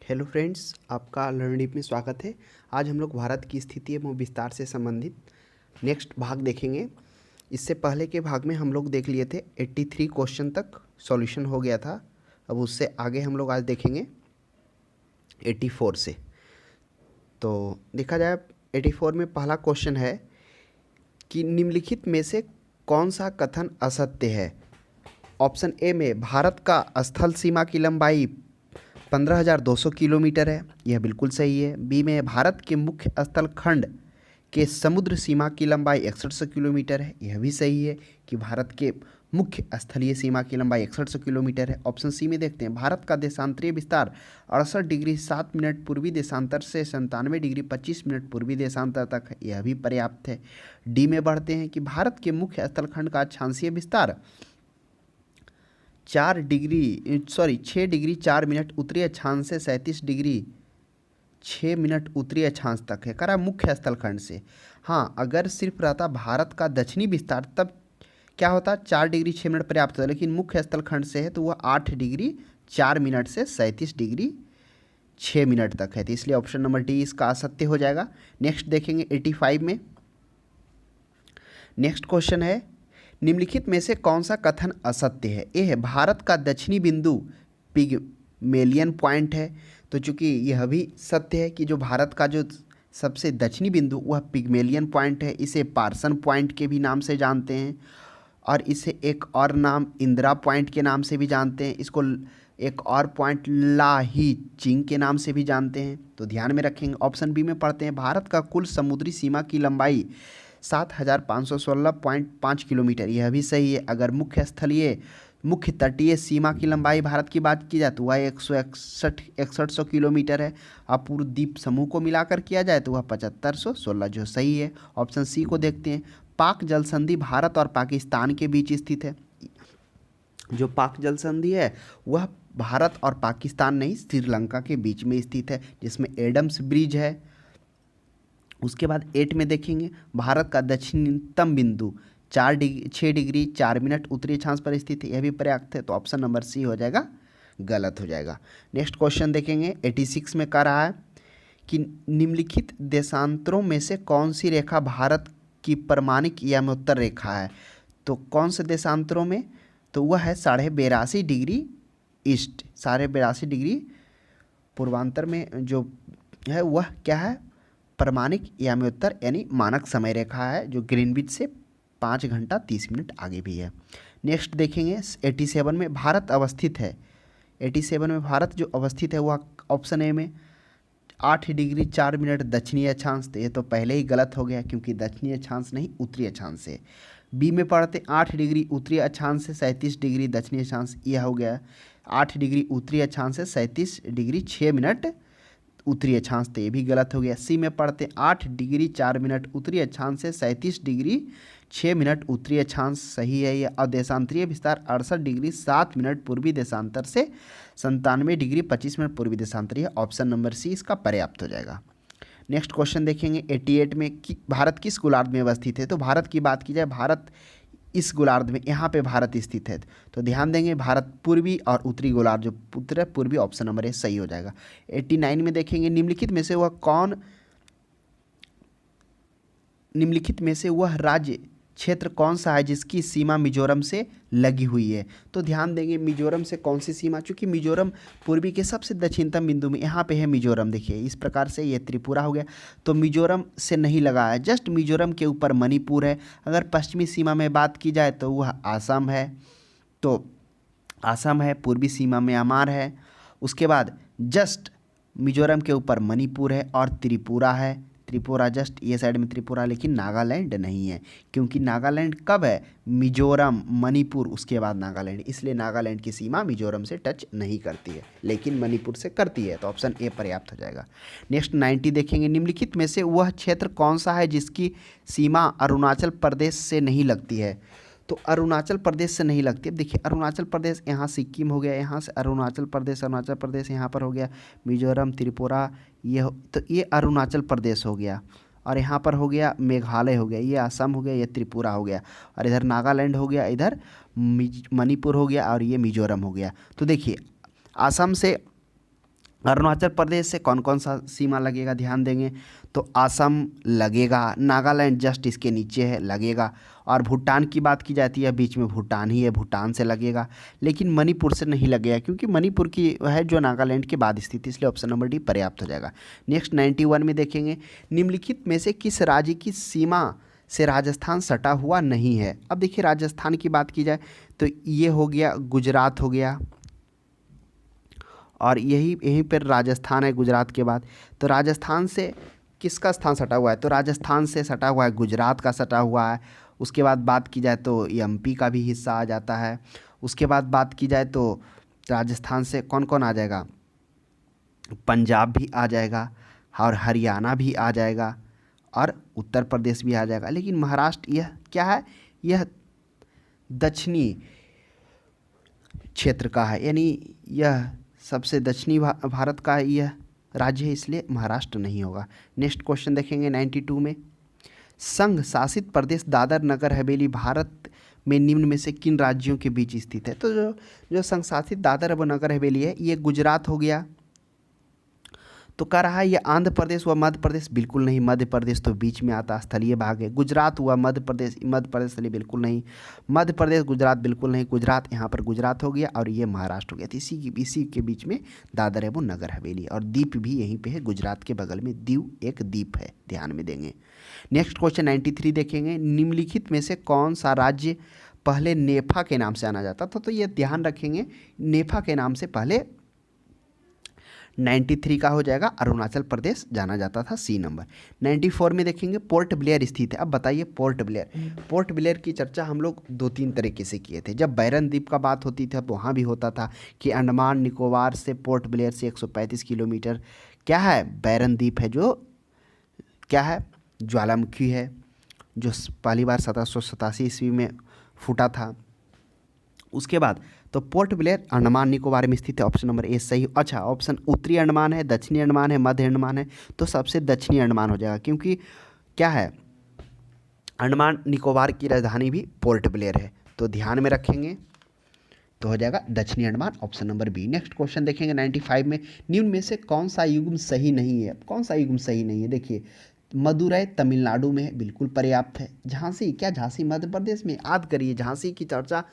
Hello friends, आपका learning में स्वागत है। आज हम लोग भारत की स्थिति एवं विस्तार से संबंधित नेक्स्ट भाग देखेंगे। इससे पहले के भाग में हम लोग देख लिए थे 83 क्वेश्चन तक सॉल्यूशन हो गया था। अब उससे आगे हम लोग आज देखेंगे 84 से। तो देखा जाए 84 में पहला क्वेश्चन है कि निम्नलिखित में से कौन सा कथन असत्य है। ऑप्शन ए में भारत का स्थल सीमा की लंबाई 15,200 किलोमीटर है, यह बिल्कुल सही है। बी में भारत के मुख्य स्थल खंड के समुद्र सीमा की लंबाई 6100 किलोमीटर है, यह भी सही है कि भारत के मुख्य स्थलीय सीमा की लंबाई 6100 किलोमीटर है। ऑप्शन सी में देखते हैं, भारत का देशांतरीय विस्तार 68 डिग्री 7 मिनट पूर्वी देशांतर से 97 डिग्री 25 मिनट पूर्वी देशांतर तक है, यह भी पर्याप्त है। डी में बढ़ते हैं कि भारत के मुख्य स्थल खंड का अक्षांशीय विस्तार 6 डिग्री 4 मिनट उत्तरी अक्षांश से 37 डिग्री 6 मिनट उत्तरी अक्षांश तक है, करा मुख्य स्थल खंड से। हाँ, अगर सिर्फ रहता भारत का दक्षिणी विस्तार तब क्या होता, 4 डिग्री 6 मिनट पर्याप्त होता, लेकिन मुख्य स्थल खंड से है तो वह 8 डिग्री 4 मिनट से 37 डिग्री 6 मिनट तक है, तो इसलिए ऑप्शन नंबर डी इसका असत्य हो जाएगा। नेक्स्ट देखेंगे 85 में। नेक्स्ट क्वेश्चन है, निम्नलिखित में से कौन सा कथन असत्य है। ए है भारत का दक्षिणी बिंदु पिगमेलियन पॉइंट है, तो चूंकि यह भी सत्य है कि जो भारत का जो सबसे दक्षिणी बिंदु वह पिगमेलियन पॉइंट है। इसे पार्सन पॉइंट के भी नाम से जानते हैं और इसे एक और नाम इंदिरा पॉइंट के नाम से भी जानते हैं। इसको एक और पॉइंट लाही चिंग के नाम से भी जानते हैं, तो ध्यान में रखेंगे। ऑप्शन बी में पढ़ते हैं, भारत का कुल समुद्री सीमा की लंबाई 7,516.5 किलोमीटर, यह भी सही है। अगर मुख्य तटीय सीमा की लंबाई भारत की बात की जाए तो वह 161 किलोमीटर है। अब पूर्व द्वीप समूह को मिलाकर किया जाए तो वह 7516, जो सही है। ऑप्शन सी को देखते हैं, पाक जल संधि भारत और पाकिस्तान के बीच स्थित है। जो पाक जल संधि है वह भारत और पाकिस्तान नहीं, श्रीलंका के बीच में स्थित है, जिसमें एडम्स ब्रिज है। उसके बाद 8 में देखेंगे, भारत का दक्षिणतम बिंदु 6 डिग्री 4 मिनट उत्तरी अक्षांश पर स्थित है, यह भी पर्याप्त है, तो ऑप्शन नंबर सी हो जाएगा, गलत हो जाएगा। नेक्स्ट क्वेश्चन देखेंगे 86 में कह रहा है कि निम्नलिखित देशांतरों में से कौन सी रेखा भारत की परमाणिक यामोत्तर रेखा है। तो कौन से देशांतरों में, तो वह है 82.5 डिग्री ईस्ट, 82.5 डिग्री पूर्वांतर में जो है वह क्या है, परमाणिक यामोत्तर यानी मानक समय रेखा है, जो ग्रीनविच से 5 घंटा 30 मिनट आगे भी है। नेक्स्ट देखेंगे 87 में भारत अवस्थित है। 87 में भारत जो अवस्थित है वह ऑप्शन ए में 8 डिग्री 4 मिनट दक्षिणी अक्षांश, तो ये तो पहले ही गलत हो गया क्योंकि दक्षिणी अक्षांश नहीं उत्तरी अक्षांश से। बी में पढ़ते 8 डिग्री उत्तरी अक्षांश से 37 डिग्री दक्षिणी अक्षांश, यह हो गया 8 डिग्री उत्तरी अक्षांश से 37 डिग्री 6 मिनट उत्तरी अक्षांश, तो ये भी गलत हो गया। सी में पढ़ते 8 डिग्री 4 मिनट उत्तरी अक्षांश से 37 डिग्री 6 मिनट उत्तरी अक्षांश, सही है ये। और देशांतरीय विस्तार 68 डिग्री 7 मिनट पूर्वी देशांतर से 97 डिग्री 25 मिनट पूर्वी देशांतर, है ऑप्शन नंबर सी इसका पर्याप्त हो जाएगा। नेक्स्ट क्वेश्चन देखेंगे 88 में कि भारत किस गोलार्ध में अवस्थित है। तो भारत की बात की जाए, भारत इस गोलार्ध में, यहाँ पे भारत स्थित है, तो ध्यान देंगे भारत पूर्वी और उत्तरी गोलार्ध, जो उत्तर पूर्वी ऑप्शन नंबर ए सही हो जाएगा। 89 में देखेंगे, निम्नलिखित में से वह राज्य क्षेत्र कौन सा है जिसकी सीमा मिजोरम से लगी हुई है। तो ध्यान देंगे मिजोरम से कौन सी सीमा, चूंकि मिजोरम पूर्वी के सबसे दक्षिणतम बिंदु में यहाँ पे है मिजोरम, देखिए इस प्रकार से ये त्रिपुरा हो गया, तो मिजोरम से नहीं लगा है, जस्ट मिजोरम के ऊपर मणिपुर है। अगर पश्चिमी सीमा में बात की जाए तो वह आसाम है, तो आसाम है। पूर्वी सीमा म्यांमार है। उसके बाद जस्ट मिजोरम के ऊपर मणिपुर है और त्रिपुरा है। त्रिपुरा जस्ट ये साइड में त्रिपुरा, लेकिन नागालैंड नहीं है, क्योंकि नागालैंड कब है, मिजोरम मणिपुर उसके बाद नागालैंड, इसलिए नागालैंड की सीमा मिजोरम से टच नहीं करती है, लेकिन मणिपुर से करती है, तो ऑप्शन ए पर्याप्त हो जाएगा। नेक्स्ट 90 देखेंगे, निम्नलिखित में से वह क्षेत्र कौन सा है जिसकी सीमा अरुणाचल प्रदेश से नहीं लगती है। तो अरुणाचल प्रदेश से नहीं लगती है, देखिए अरुणाचल प्रदेश यहाँ सिक्किम हो गया, यहाँ से अरुणाचल प्रदेश यहाँ पर हो गया, मिजोरम त्रिपुरा तो ये अरुणाचल प्रदेश हो गया, और यहाँ पर हो गया मेघालय हो गया, ये असम हो गया, ये त्रिपुरा हो गया, और इधर नागालैंड हो गया, इधर मणिपुर हो गया, और ये मिजोरम हो गया। तो देखिए असम से अरुणाचल प्रदेश से कौन कौन सा सीमा लगेगा ध्यान देंगे तो असम लगेगा, नागालैंड जस्ट इसके नीचे है लगेगा, और भूटान की बात की जाती है बीच में भूटान ही है, भूटान से लगेगा, लेकिन मणिपुर से नहीं लगेगा क्योंकि मणिपुर की है जो नागालैंड के बाद स्थित, इसलिए ऑप्शन नंबर डी पर्याप्त हो जाएगा। नेक्स्ट 91 में देखेंगे निम्नलिखित में से किस राज्य की सीमा से राजस्थान सटा हुआ नहीं है। अब देखिए राजस्थान की बात की जाए तो ये हो गया, गुजरात हो गया, और यहीं पर राजस्थान है गुजरात के बाद। तो राजस्थान से किसका स्थान सटा हुआ है तो राजस्थान से सटा हुआ है गुजरात का सटा हुआ है। उसके बाद बात की जाए तो एमपी का भी हिस्सा आ जाता है। उसके बाद बात की जाए तो राजस्थान से कौन कौन आ जाएगा, पंजाब भी आ जाएगा और हरियाणा भी आ जाएगा और उत्तर प्रदेश भी आ जाएगा। लेकिन महाराष्ट्र यह क्या है, यह दक्षिणी क्षेत्र का है, यानी यह सबसे दक्षिणी भारत का यह राज्य है, इसलिए महाराष्ट्र नहीं होगा। नेक्स्ट क्वेश्चन देखेंगे 92 में, संघ शासित प्रदेश दादर नगर हवेली भारत में निम्न में से किन राज्यों के बीच स्थित है। तो जो संघ शासित दादर व नगर हवेली है ये गुजरात हो गया। तो कह रहा है ये आंध्र प्रदेश व मध्य प्रदेश, बिल्कुल नहीं, मध्य प्रदेश तो बीच में आता, स्थलीय भाग है। गुजरात हुआ, मध्य प्रदेश स्थलीय बिल्कुल नहीं, मध्य प्रदेश गुजरात बिल्कुल नहीं, गुजरात यहाँ पर गुजरात हो गया और ये महाराष्ट्र हो गया। तो इसी के बीच में दादर है वो नगर हवेली, और द्वीप भी यहीं पे है, गुजरात के बगल में दीव एक द्वीप है, ध्यान में देंगे। नेक्स्ट क्वेश्चन 93 देखेंगे, निम्नलिखित में से कौन सा राज्य पहले नेफा के नाम से आना जाता था। तो ये ध्यान रखेंगे, नेफा के नाम से पहले 93 का हो जाएगा अरुणाचल प्रदेश जाना जाता था, सी नंबर। 94 में देखेंगे पोर्ट ब्लेयर स्थित है। अब बताइए पोर्ट ब्लेयर की चर्चा हम लोग 2-3 तरीके से किए थे। जब बैरन द्वीप का बात होती थी तो वहाँ भी होता था कि अंडमान निकोबार से पोर्ट ब्लेयर से 135 किलोमीटर क्या है, बैरन द्वीप है, जो क्या है, ज्वालामुखी है, जो पहली बार 1787 ईस्वी में फूटा था। उसके बाद तो पोर्ट ब्लेयर अंडमान निकोबार में स्थित है, ऑप्शन नंबर ए सही। अच्छा, ऑप्शन उत्तरी अंडमान है, दक्षिणी अंडमान है, मध्य अंडमान है, तो सबसे दक्षिणी अंडमान हो जाएगा क्योंकि क्या है, अंडमान निकोबार की राजधानी भी पोर्ट ब्लेयर है, तो ध्यान में रखेंगे, तो हो जाएगा दक्षिणी Andaman, option number B. Next question देखेंगे 95 में, निम्न में से कौन सा युग्म सही नहीं है। कौन सा युग्म सही नहीं है, देखिए मदुरै तमिलनाडु में है, बिल्कुल पर्याप्त है। झांसी, क्या झांसी मध्य प्रदेश में, याद करिए झांसी की चर्चा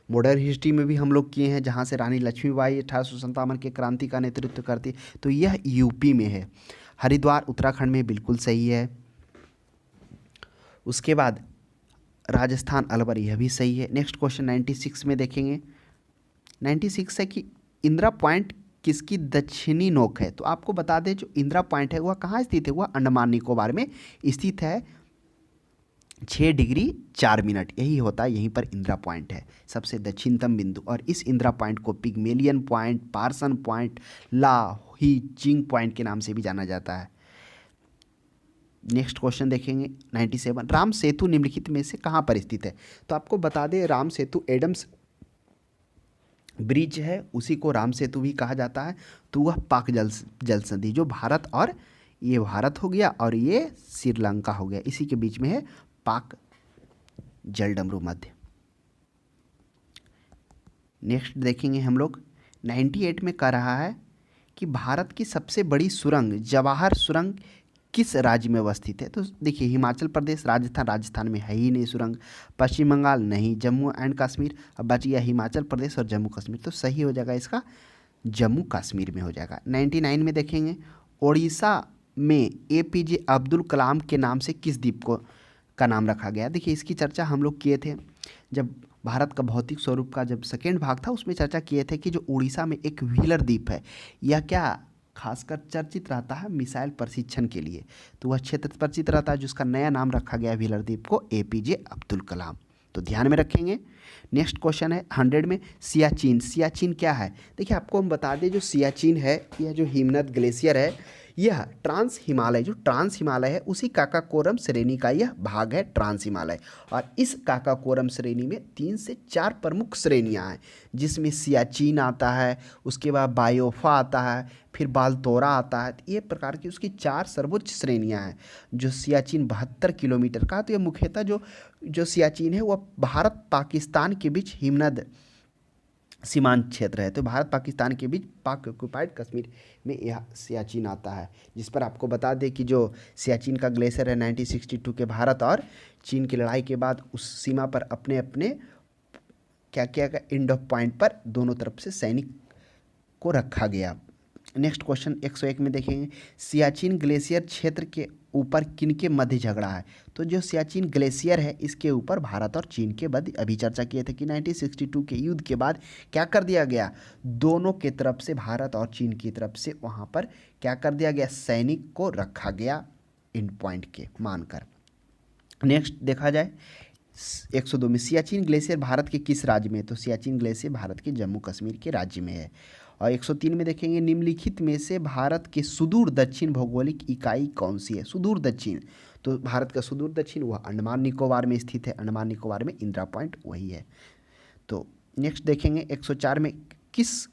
मॉडर्न हिस्ट्री में भी हम लोग किए हैं, जहाँ से रानी लक्ष्मीबाई 1857 के क्रांति का नेतृत्व करती, तो यह यूपी में है। हरिद्वार उत्तराखंड में, बिल्कुल सही है। उसके बाद राजस्थान अलवर, यह भी सही है। नेक्स्ट क्वेश्चन 96 में देखेंगे, 96 है कि इंदिरा पॉइंट किसकी दक्षिणी नोक है। तो आपको बता दें जो इंदिरा पॉइंट है वह कहाँ स्थित है, वह अंडमान निकोबार में स्थित है, 6 डिग्री 4 मिनट यही होता है, यहीं पर इंदिरा पॉइंट है सबसे दक्षिणतम बिंदु। और इस इंदिरा पॉइंट को पिग्मेलियन पॉइंट, पार्सन पॉइंट, लाहीजिंग पॉइंट के नाम से भी जाना जाता है। नेक्स्ट क्वेश्चन देखेंगे 97, राम सेतु निम्नलिखित में से कहाँ पर स्थित है। तो आपको बता दें राम सेतु एडम्स ब्रिज है, उसी को राम सेतु भी कहा जाता है। तो वह पाक जल संधि, जो भारत और ये भारत हो गया और ये श्रीलंका हो गया, इसी के बीच में है पाक जलडमरू मध्य। नेक्स्ट देखेंगे हम लोग 98 में कह रहा है कि भारत की सबसे बड़ी सुरंग जवाहर सुरंग किस राज्य में अवस्थित है। तो देखिए हिमाचल प्रदेश, राजस्थान में है ही नहीं सुरंग, पश्चिम बंगाल नहीं, जम्मू एंड कश्मीर, अब बच गया हिमाचल प्रदेश और जम्मू कश्मीर, तो सही हो जाएगा इसका जम्मू कश्मीर में हो जाएगा। 99 में देखेंगे ओडिशा में APJ अब्दुल कलाम के नाम से किस द्वीप का नाम रखा गया। देखिए इसकी चर्चा हम लोग किए थे जब भारत का भौतिक स्वरूप का जब सेकेंड भाग था, उसमें चर्चा किए थे कि जो उड़ीसा में एक व्हीलर द्वीप है, यह क्या खासकर चर्चित रहता है मिसाइल प्रशिक्षण के लिए, तो वह क्षेत्र परिचित रहता है जिसका नया नाम रखा गया व्हीलर द्वीप को APJ अब्दुल कलाम, तो ध्यान में रखेंगे। नेक्स्ट क्वेश्चन है 100 में सियाचिन क्या है। देखिए आपको हम बता दें जो सियाचिन है, यह जो हिमनद ग्लेशियर है, यह ट्रांस हिमालय है उसी काकाकोरम श्रेणी का यह भाग है, ट्रांस हिमालय। और इस काकाकोरम श्रेणी में 3 से 4 प्रमुख श्रेणियां हैं, जिसमें सियाचिन आता है, उसके बाद बायोफा आता है, फिर बालतोरा आता है। ये प्रकार की उसकी 4 सर्वोच्च श्रेणियां हैं। जो सियाचिन 72 किलोमीटर का, तो ये मुख्यतः जो सियाचिन है वह भारत पाकिस्तान के बीच हिमनद सीमांत क्षेत्र है। तो भारत पाकिस्तान के बीच पाक ऑक्युपाइड कश्मीर में यह सियाचिन आता है, जिस पर आपको बता दें कि जो सियाचिन का ग्लेशियर है 1962 के भारत और चीन की लड़ाई के बाद उस सीमा पर अपने अपने क्या क्या एंड ऑफ पॉइंट पर दोनों तरफ से सैनिक को रखा गया। नेक्स्ट क्वेश्चन 101 में देखेंगे, सियाचिन ग्लेशियर क्षेत्र के ऊपर किनके मध्य झगड़ा है। तो जो सियाचिन ग्लेशियर है इसके ऊपर भारत और चीन के मध्य अभी चर्चा किए थे कि 1962 के युद्ध के बाद क्या कर दिया गया, दोनों के तरफ से भारत और चीन की तरफ से वहाँ पर क्या कर दिया गया, सैनिक को रखा गया एंड पॉइंट के मानकर। नेक्स्ट देखा जाए 102 में, सियाचिन ग्लेशियर भारत के किस राज्य में है। तो सियाचिन ग्लेशियर भारत के जम्मू कश्मीर के राज्य में है। और 103 में देखेंगे, निम्नलिखित में से भारत के सुदूर दक्षिण भौगोलिक इकाई कौन सी है। सुदूर दक्षिण, तो भारत का सुदूर दक्षिण वह अंडमान निकोबार में स्थित है। अंडमान निकोबार में इंदिरा पॉइंट वही है। तो नेक्स्ट देखेंगे 104 में, किस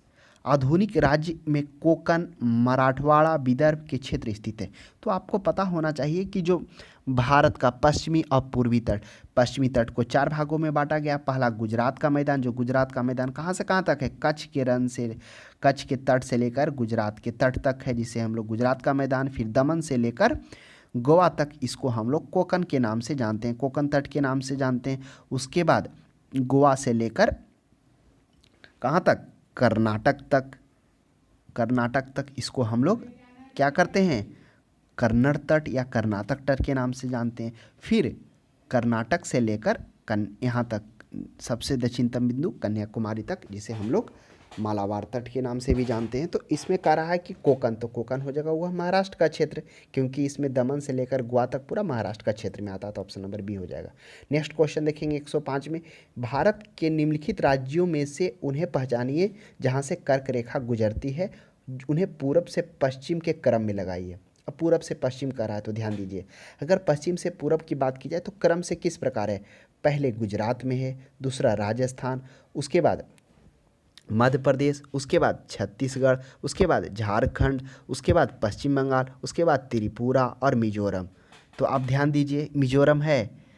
आधुनिक राज्य में कोंकण, मराठवाड़ा, विदर्भ के क्षेत्र स्थित है। तो आपको पता होना चाहिए कि जो भारत का पश्चिमी और पूर्वी तट, पश्चिमी तट को 4 भागों में बांटा गया। पहला गुजरात का मैदान, जो गुजरात का मैदान कहाँ से कहाँ तक है, कच्छ के रण से, कच्छ के तट से लेकर गुजरात के तट तक है, जिसे हम लोग गुजरात का मैदान। फिर दमन से लेकर गोवा तक, इसको हम लोग कोंकण के नाम से जानते हैं, कोंकण तट के नाम से जानते हैं। उसके बाद गोवा से लेकर कहाँ तक, कर्नाटक तक, कर्नाटक तक इसको हम लोग क्या करते हैं, कन्नड़ तट या कर्नाटक तट के नाम से जानते हैं। फिर कर्नाटक से लेकर यहाँ तक सबसे दक्षिणतम बिंदु कन्याकुमारी तक, जिसे हम लोग मालाबार तट के नाम से भी जानते हैं। तो इसमें कह रहा है कि कोंकण, तो कोंकण हो जाएगा वह महाराष्ट्र का क्षेत्र, क्योंकि इसमें दमन से लेकर गोवा तक पूरा महाराष्ट्र का क्षेत्र में आता है। तो ऑप्शन नंबर बी हो जाएगा। नेक्स्ट क्वेश्चन देखेंगे 105 में, भारत के निम्नलिखित राज्यों में से उन्हें पहचानिए जहाँ से कर्क रेखा गुजरती है, उन्हें पूरब से पश्चिम के क्रम में लगाइए। अब पूरब से पश्चिम कर रहा है तो ध्यान दीजिए, अगर पश्चिम से पूरब की बात की जाए तो क्रम से किस प्रकार है, पहले गुजरात में है, दूसरा राजस्थान, उसके बाद मध्य प्रदेश, उसके बाद छत्तीसगढ़, उसके बाद झारखंड, उसके बाद पश्चिम बंगाल, उसके बाद त्रिपुरा और मिजोरम। तो आप ध्यान दीजिए, मिजोरम है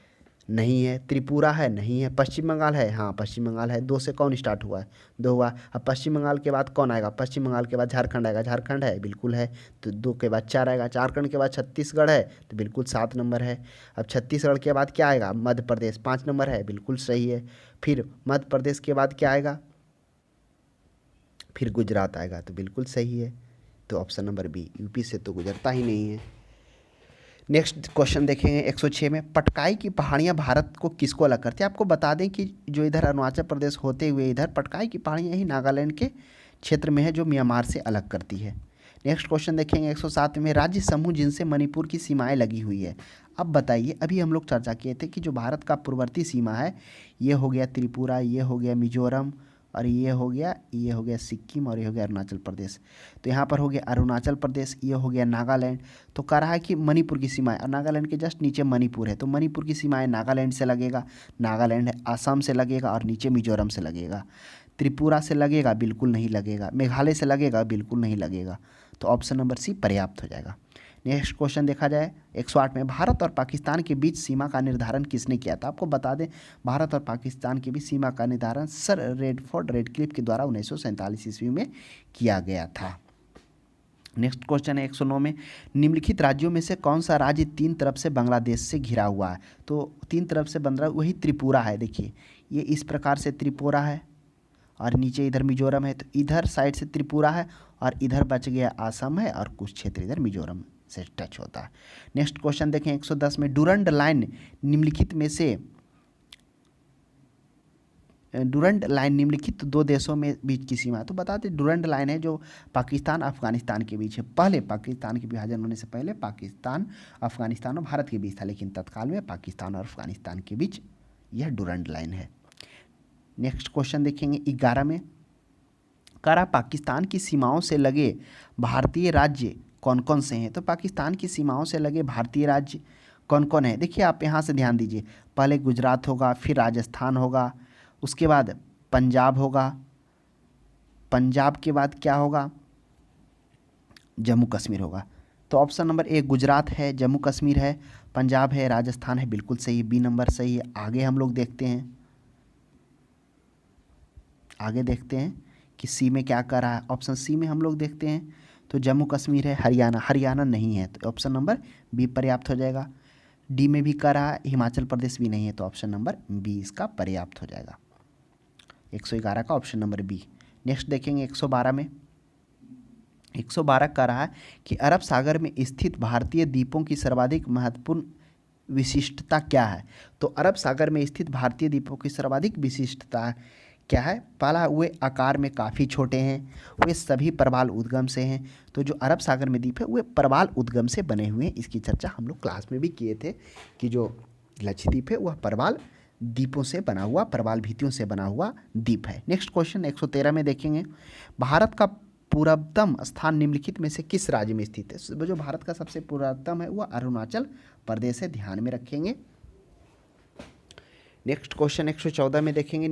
नहीं है, त्रिपुरा है नहीं है, पश्चिम बंगाल है, हाँ पश्चिम बंगाल है। 2 से कौन स्टार्ट हुआ है, 2 हुआ। अब पश्चिम बंगाल के बाद कौन आएगा, पश्चिम बंगाल के बाद झारखंड आएगा, झारखंड है बिल्कुल है। तो 2 के बाद 4 आएगा, झारखंड के बाद छत्तीसगढ़ है तो बिल्कुल 7 नंबर है। अब छत्तीसगढ़ के बाद क्या आएगा, मध्य प्रदेश 5 नंबर है, बिल्कुल सही है। फिर मध्य प्रदेश के बाद क्या आएगा, फिर गुजरात आएगा तो बिल्कुल सही है। तो ऑप्शन नंबर बी, यूपी से तो गुजरता ही नहीं है। नेक्स्ट क्वेश्चन देखेंगे 106 में, पटकाई की पहाड़ियाँ भारत को किसको अलग करती है। आपको बता दें कि जो इधर अरुणाचल प्रदेश होते हुए इधर पटकाई की पहाड़ियाँ ही नागालैंड के क्षेत्र में है, जो म्यांमार से अलग करती है। नेक्स्ट क्वेश्चन देखेंगे 107 में, राज्य समूह जिनसे मणिपुर की सीमाएं लगी हुई है। अब बताइए, अभी हम लोग चर्चा किए थे कि जो भारत का पूर्ववर्ती सीमा है, ये हो गया त्रिपुरा, ये हो गया मिजोरम, और ये हो गया सिक्किम, और ये हो गया अरुणाचल प्रदेश। तो यहाँ पर हो गया अरुणाचल प्रदेश, ये हो गया नागालैंड। तो कह रहा है कि मणिपुर की सीमाएं, और नागालैंड के जस्ट नीचे मणिपुर है, तो मणिपुर की सीमाएं नागालैंड से लगेगा, नागालैंड आसाम से लगेगा, और नीचे मिजोरम से लगेगा। त्रिपुरा से लगेगा, बिल्कुल नहीं लगेगा। मेघालय से लगेगा, बिल्कुल नहीं लगेगा। तो ऑप्शन नंबर सी पर्याप्त हो जाएगा। नेक्स्ट क्वेश्चन देखा जाए 108 में, भारत और पाकिस्तान के बीच सीमा का निर्धारण किसने किया था। आपको बता दें, भारत और पाकिस्तान के बीच सीमा का निर्धारण सर रेडफोर्ड रेडक्लिफ के द्वारा 1947 ईस्वी में किया गया था। नेक्स्ट क्वेश्चन है 109 में, निम्नलिखित राज्यों में से कौन सा राज्य 3 तरफ से बांग्लादेश से घिरा हुआ है। तो 3 तरफ से बन रहा वही त्रिपुरा है। देखिए ये इस प्रकार से त्रिपुरा है, और नीचे इधर मिजोरम है, तो इधर साइड से त्रिपुरा है, और इधर बच गया आसाम है, और कुछ क्षेत्र इधर मिजोरम से टच होता है। नेक्स्ट क्वेश्चन देखें 110 में, डुरंड लाइन निम्नलिखित में से, डुरंड लाइन निम्नलिखित 2 देशों में बीच की सीमा है। तो बता दें, डुरंड लाइन है जो पाकिस्तान अफगानिस्तान के बीच है। पहले पाकिस्तान के विभाजन होने से पहले पाकिस्तान, अफगानिस्तान और भारत के बीच था, लेकिन तत्काल में पाकिस्तान और अफगानिस्तान के बीच यह डुरंड लाइन है। नेक्स्ट क्वेश्चन देखेंगे 11 में, करा पाकिस्तान की सीमाओं से लगे भारतीय राज्य कौन कौन से हैं। तो पाकिस्तान की सीमाओं से लगे भारतीय राज्य कौन कौन है। देखिए आप यहाँ से ध्यान दीजिए, पहले गुजरात होगा, फिर राजस्थान होगा, उसके बाद पंजाब होगा, पंजाब के बाद क्या होगा, जम्मू कश्मीर होगा। तो ऑप्शन नंबर ए गुजरात है, जम्मू कश्मीर है, पंजाब है, राजस्थान है, बिल्कुल सही, बी नंबर सही है। आगे हम लोग देखते हैं, आगे देखते हैं कि सी में क्या कर रहा है। ऑप्शन सी में हम लोग देखते हैं तो जम्मू कश्मीर है, हरियाणा नहीं है, तो ऑप्शन नंबर बी पर्याप्त हो जाएगा। डी में भी कर रहा है, हिमाचल प्रदेश भी नहीं है, तो ऑप्शन नंबर बी इसका पर्याप्त हो जाएगा। 111 का ऑप्शन नंबर बी। नेक्स्ट देखेंगे 112 में। 112 कह रहा है कि अरब सागर में स्थित भारतीय द्वीपों की सर्वाधिक महत्वपूर्ण विशिष्टता क्या है। तो अरब सागर में स्थित भारतीय द्वीपों की सर्वाधिक विशिष्टता क्या है। पहला, वे आकार में काफ़ी छोटे हैं, वे सभी प्रवाल उद्गम से हैं। तो जो अरब सागर में द्वीप है वे प्रवाल उद्गम से बने हुए हैं। इसकी चर्चा हम लोग क्लास में भी किए थे कि जो लक्षद्वीप है वह प्रवाल द्वीपों से बना हुआ, प्रवाल भित्तियों से बना हुआ द्वीप है। नेक्स्ट क्वेश्चन 113 में देखेंगे, भारत का पूर्वतम स्थान निम्नलिखित में से किस राज्य में स्थित है। जो भारत का सबसे पूर्वतम है वह अरुणाचल प्रदेश है, ध्यान में रखेंगे। नेक्स्ट क्वेश्चन 114 में देखेंगे,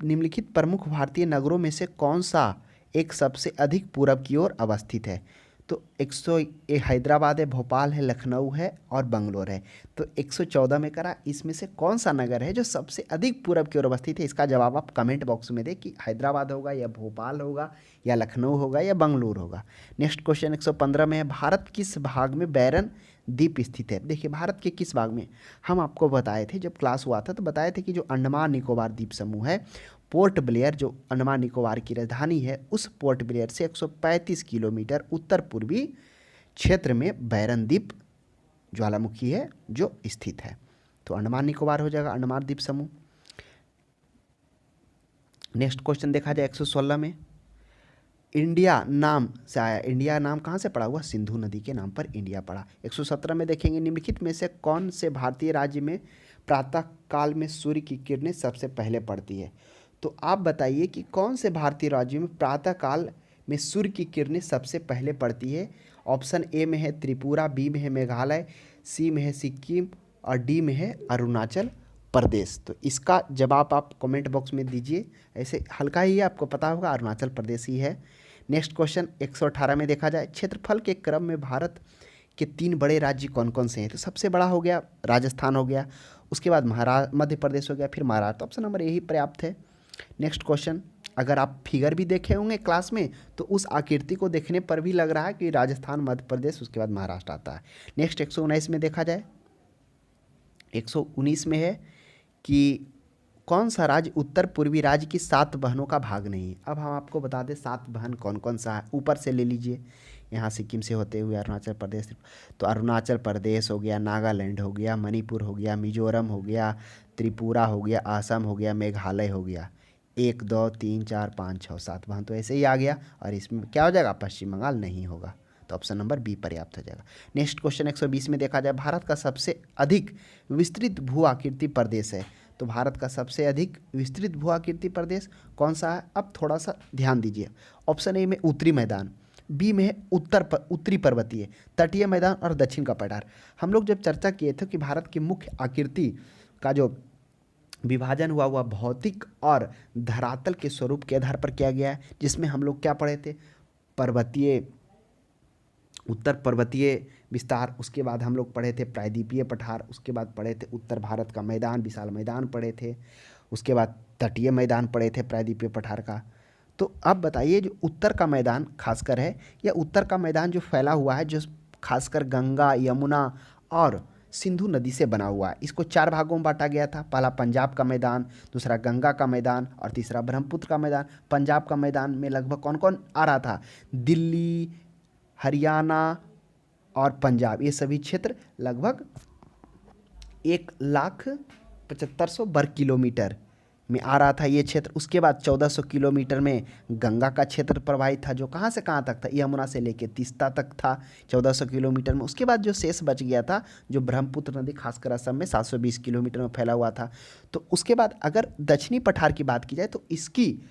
निम्नलिखित प्रमुख भारतीय नगरों में से कौन सा एक सबसे अधिक पूरब की ओर अवस्थित है। तो 101 हैदराबाद है, भोपाल है, लखनऊ है और बंगलोर है। तो 114 में करा इसमें से कौन सा नगर है जो सबसे अधिक पूरब की ओर अवस्थित है। इसका जवाब आप कमेंट बॉक्स में दें कि हैदराबाद होगा या भोपाल होगा या लखनऊ होगा या बंगलोर होगा। नेक्स्ट क्वेश्चन 115 में है, भारत किस भाग में बैरन द्वीप स्थित है। देखिए भारत के किस भाग में, हम आपको बताए थे जब क्लास हुआ था तो बताए थे कि जो अंडमान निकोबार द्वीप समूह है, पोर्ट ब्लेयर जो अंडमान निकोबार की राजधानी है, उस पोर्ट ब्लेयर से 135 किलोमीटर उत्तर पूर्वी क्षेत्र में बैरन द्वीप ज्वालामुखी है जो स्थित है। तो अंडमान निकोबार हो जाएगा अंडमान द्वीप समूह। नेक्स्ट क्वेश्चन देखा जाए 116 में, इंडिया नाम से आया। इंडिया नाम कहाँ से पड़ा हुआ, सिंधु नदी के नाम पर इंडिया पड़ा। 117 में देखेंगे, निम्नलिखित में से कौन से भारतीय राज्य में प्रातः काल में सूर्य की किरणें सबसे पहले पड़ती है। तो आप बताइए कि कौन से भारतीय राज्यों में प्रातः काल में सूर्य की किरणें सबसे पहले पड़ती है। ऑप्शन ए में है त्रिपुरा, बी में है मेघालय, सी में है सिक्किम और डी में है अरुणाचल प्रदेश। तो इसका जवाब आप कमेंट बॉक्स में दीजिए, ऐसे हल्का ही है, आपको पता होगा अरुणाचल प्रदेश ही है। नेक्स्ट क्वेश्चन 118 में देखा जाए, क्षेत्रफल के क्रम में भारत के 3 बड़े राज्य कौन कौन से हैं। तो सबसे बड़ा हो गया राजस्थान हो गया, उसके बाद मध्य प्रदेश हो गया, फिर महाराष्ट्र। ऑप्शन नंबर यही पर्याप्त है। नेक्स्ट क्वेश्चन, अगर आप फिगर भी देखे होंगे क्लास में तो उस आकृति को देखने पर भी लग रहा है कि राजस्थान, मध्य प्रदेश, उसके बाद महाराष्ट्र आता है। नेक्स्ट 119 में देखा जाए, 119 में है कि कौन सा राज्य उत्तर पूर्वी राज्य की 7 बहनों का भाग नहीं है। अब हम आपको बता दें 7 बहन कौन कौन सा है। ऊपर से ले लीजिए, यहाँ सिक्किम से होते हुए अरुणाचल प्रदेश, तो अरुणाचल प्रदेश हो गया, नागालैंड हो गया, मणिपुर हो गया, मिजोरम हो गया, त्रिपुरा हो गया, असम हो गया, मेघालय हो गया। 1 2 3 4 5 6 7 बहन तो ऐसे ही आ गया। और इसमें क्या हो जाएगा, पश्चिम बंगाल नहीं होगा, तो ऑप्शन नंबर बी पर्याप्त हो जाएगा। नेक्स्ट क्वेश्चन 120 में देखा जाए, भारत का सबसे अधिक विस्तृत भू आकृति प्रदेश है। तो भारत का सबसे अधिक विस्तृत भू आकृति प्रदेश कौन सा है। अब थोड़ा सा ध्यान दीजिए, ऑप्शन ए में उत्तरी मैदान, बी में है उत्तरी पर्वतीय, तटीय मैदान और दक्षिण का पठार। हम लोग जब चर्चा किए थे कि भारत की मुख्य आकृति का जो विभाजन हुआ हुआ भौतिक और धरातल के स्वरूप के आधार पर किया गया है, जिसमें हम लोग क्या पढ़े थे, पर्वतीय, उत्तर पर्वतीय विस्तार, उसके बाद हम लोग पढ़े थे प्रायद्वीपीय पठार, उसके बाद पढ़े थे उत्तर भारत का मैदान, विशाल मैदान पढ़े थे, उसके बाद तटीय मैदान पढ़े थे प्रायद्वीपीय पठार का। तो अब बताइए जो उत्तर का मैदान खासकर है, या उत्तर का मैदान जो फैला हुआ है, जो खासकर गंगा, यमुना और सिंधु नदी से बना हुआ है, इसको 4 भागों में बांटा गया था। पहला पंजाब का मैदान, दूसरा गंगा का मैदान और तीसरा ब्रह्मपुत्र का मैदान। पंजाब का मैदान में लगभग कौन कौन आ रहा था, दिल्ली, हरियाणा और पंजाब, ये सभी क्षेत्र लगभग 1,75,000 वर्ग किलोमीटर में आ रहा था ये क्षेत्र। उसके बाद 1400 किलोमीटर में गंगा का क्षेत्र प्रवाहित था, जो कहाँ से कहाँ तक था, यमुना से लेके तीस्ता तक था 1400 किलोमीटर में। उसके बाद जो शेष बच गया था, जो ब्रह्मपुत्र नदी खासकर असम में 720 किलोमीटर में फैला हुआ था। तो उसके बाद अगर दक्षिणी पठार की बात की जाए तो इसकी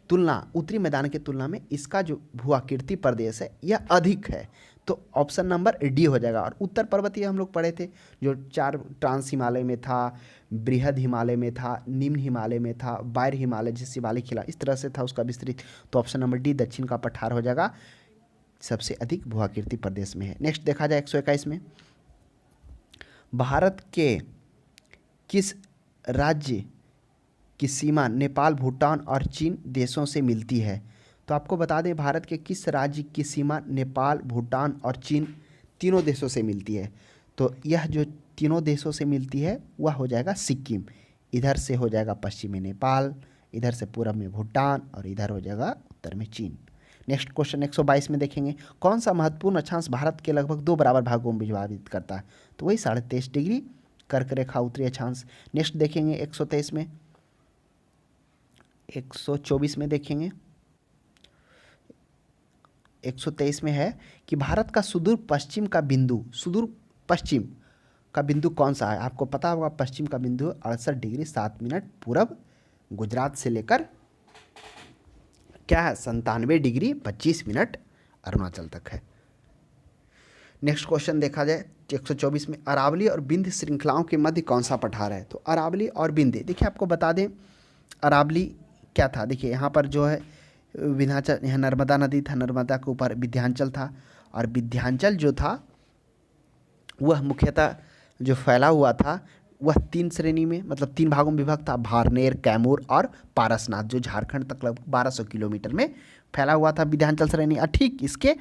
तुलना उत्तरी मैदान की तुलना में इसका जो भू आकृति प्रदेश है यह अधिक है, तो ऑप्शन नंबर डी हो जाएगा। और उत्तर पर्वतीय हम लोग पढ़े थे, जो 4 ट्रांस हिमालय में था, बृहद हिमालय में था, निम्न हिमालय में था, वायर हिमालय जिस हिमालय खिला, इस तरह से था उसका विस्तृत। तो ऑप्शन नंबर डी दक्षिण का पठार हो जाएगा, सबसे अधिक भू आकृति प्रदेश में है। नेक्स्ट देखा जाए 121 में, भारत के किस राज्य की सीमा नेपाल, भूटान और चीन देशों से मिलती है? तो आपको बता दें भारत के किस राज्य की सीमा नेपाल, भूटान और चीन तीनों देशों से मिलती है? तो यह जो तीनों देशों से मिलती है वह हो जाएगा सिक्किम। इधर से हो जाएगा पश्चिम में नेपाल, इधर से पूरब में भूटान और इधर हो जाएगा उत्तर में चीन। नेक्स्ट क्वेश्चन 122 में देखेंगे, कौन सा महत्वपूर्ण अक्षांश भारत के लगभग 2 बराबर भागों में विभाजित करता है? तो वही 23.5 डिग्री कर्क रेखा उत्तरी अक्षांश। नेक्स्ट देखेंगे 123 में, 124 में देखेंगे, 123 में है कि भारत का सुदूर पश्चिम का बिंदु कौन सा है? आपको पता होगा पश्चिम का बिंदु 68 डिग्री 7 मिनट पूरब गुजरात से लेकर क्या है 97 डिग्री 25 मिनट अरुणाचल तक है। नेक्स्ट क्वेश्चन देखा जाए 124 में, अरावली और विंध्य श्रृंखलाओं के मध्य कौन सा पठार है? तो अरावली और विंध्य, देखिए आपको बता दें अरावली क्या था, देखिए यहाँ पर जो है विंध्याचल, यहाँ नर्मदा नदी था, नर्मदा के ऊपर विंध्याचल था, और विंध्याचल जो था वह मुख्यतः जो फैला हुआ था वह 3 श्रेणी में, मतलब 3 भागों में विभक्त था, भारनेर, कैमूर और पारसनाथ, जो झारखंड तक लगभग 1200 किलोमीटर में फैला हुआ था विंध्याचल श्रेणी। और ठीक इसके